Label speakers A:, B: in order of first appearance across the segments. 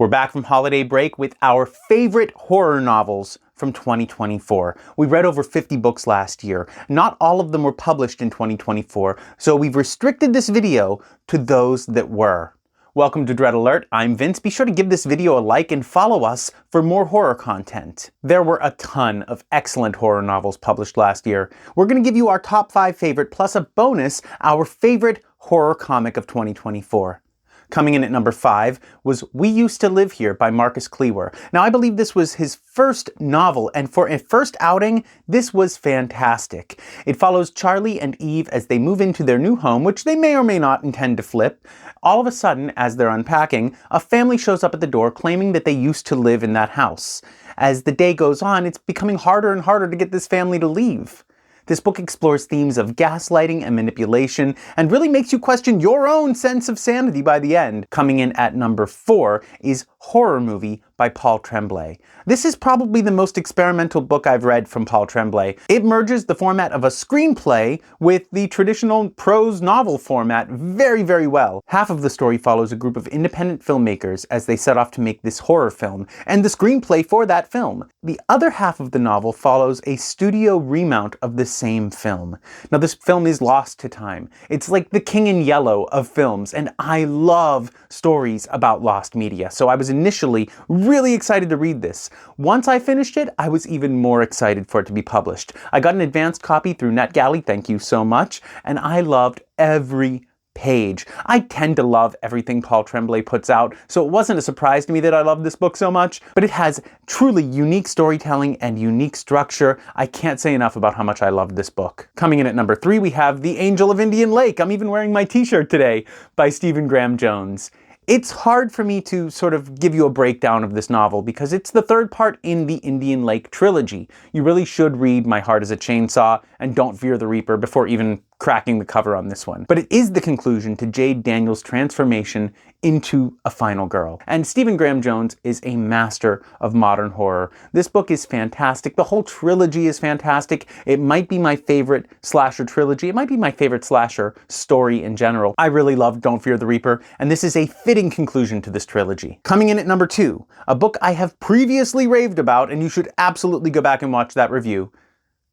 A: We're back from holiday break with our favorite horror novels from 2024. We read over 50 books last year. Not all of them were published in 2024, so we've restricted this video to those that were. Welcome to Dread Alert, I'm Vince. Be sure to give this video a like and follow us for more horror content. There were a ton of excellent horror novels published last year. We're going to give you our top 5 favorite, plus a bonus, our favorite horror comic of 2024. Coming in at number 5 was We Used to Live Here by Marcus Kleewer. Now, I believe this was his first novel, and for a first outing, this was fantastic. It follows Charlie and Eve as they move into their new home, which they may or may not intend to flip. All of a sudden, as they're unpacking, a family shows up at the door claiming that they used to live in that house. As the day goes on, it's becoming harder and harder to get this family to leave. This book explores themes of gaslighting and manipulation, and really makes you question your own sense of sanity by the end. Coming in at number 4 is Horror Movie by Paul Tremblay. This is probably the most experimental book I've read from Paul Tremblay. It merges the format of a screenplay with the traditional prose novel format very, very well. Half of the story follows a group of independent filmmakers as they set off to make this horror film, and the screenplay for that film. The other half of the novel follows a studio remount of the same film. Now, this film is lost to time. It's like the King in Yellow of films, and I love stories about lost media, so I was initially really excited to read this. Once I finished it, I was even more excited for it to be published. I got an advanced copy through NetGalley, thank you so much, and I loved every page. I tend to love everything Paul Tremblay puts out, so it wasn't a surprise to me that I loved this book so much, but it has truly unique storytelling and unique structure. I can't say enough about how much I loved this book. Coming in at number 3, we have The Angel of Indian Lake. I'm even wearing my t-shirt today, by Stephen Graham Jones. It's hard for me to sort of give you a breakdown of this novel because it's the third part in the Indian Lake trilogy. You really should read My Heart is a Chainsaw and Don't Fear the Reaper before even cracking the cover on this one. But it is the conclusion to Jade Daniels' transformation into a final girl. And Stephen Graham Jones is a master of modern horror. This book is fantastic. The whole trilogy is fantastic. It might be my favorite slasher trilogy. It might be my favorite slasher story in general. I really love Don't Fear the Reaper, and this is a fitting conclusion to this trilogy. Coming in at number 2, a book I have previously raved about, and you should absolutely go back and watch that review,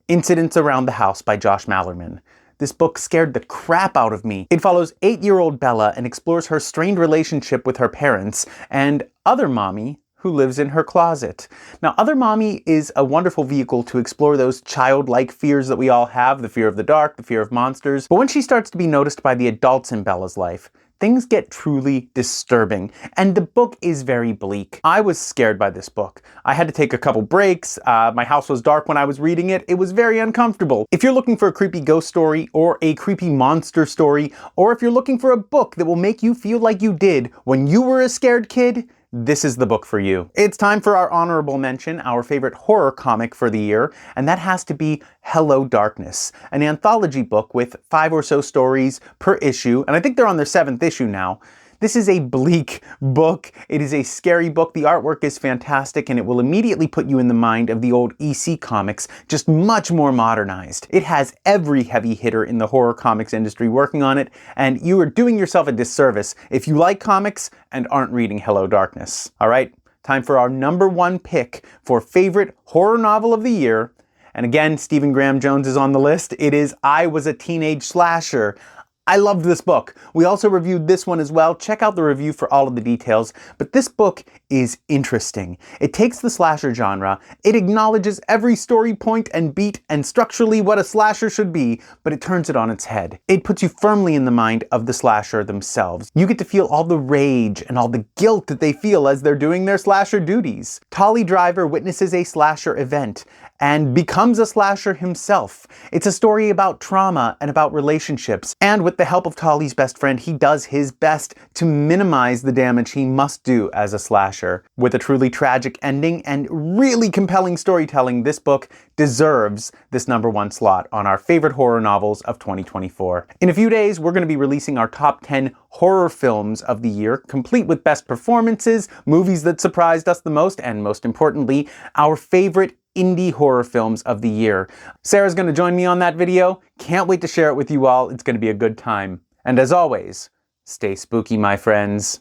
A: Incidents Around the House by Josh Malerman. This book scared the crap out of me. It follows 8-year-old Bella and explores her strained relationship with her parents and Other Mommy, who lives in her closet. Now, Other Mommy is a wonderful vehicle to explore those childlike fears that we all have, the fear of the dark, the fear of monsters. But when she starts to be noticed by the adults in Bella's life, things get truly disturbing, and the book is very bleak. I was scared by this book. I had to take a couple breaks. My house was dark when I was reading it. It was very uncomfortable. If you're looking for a creepy ghost story, or a creepy monster story, or if you're looking for a book that will make you feel like you did when you were a scared kid, this is the book for you. It's time for our honorable mention, our favorite horror comic for the year, and that has to be Hello Darkness, an anthology book with 5 or so stories per issue, and I think they're on their 7th issue now. This is a bleak book. It is a scary book. The artwork is fantastic, and it will immediately put you in the mind of the old EC comics, just much more modernized. It has every heavy hitter in the horror comics industry working on it, and you are doing yourself a disservice if you like comics and aren't reading Hello Darkness. All right, time for our number 1 pick for favorite horror novel of the year. And again, Stephen Graham Jones is on the list. It is I Was a Teenage Slasher. I loved this book. We also reviewed this one as well. Check out the review for all of the details. But this book is interesting. It takes the slasher genre, it acknowledges every story point and beat and structurally what a slasher should be, but it turns it on its head. It puts you firmly in the mind of the slasher themselves. You get to feel all the rage and all the guilt that they feel as they're doing their slasher duties. Tolly Driver witnesses a slasher event and becomes a slasher himself. It's a story about trauma and about relationships, and with the help of Tolly's best friend, he does his best to minimize the damage he must do as a slasher. With a truly tragic ending and really compelling storytelling, this book deserves this number 1 slot on our favorite horror novels of 2024. In a few days, we're going to be releasing our top 10 horror films of the year, complete with best performances, movies that surprised us the most, and most importantly, our favorite indie horror films of the year. Sarah's going to join me on that video. Can't wait to share it with you all. It's going to be a good time. And as always, stay spooky, my friends.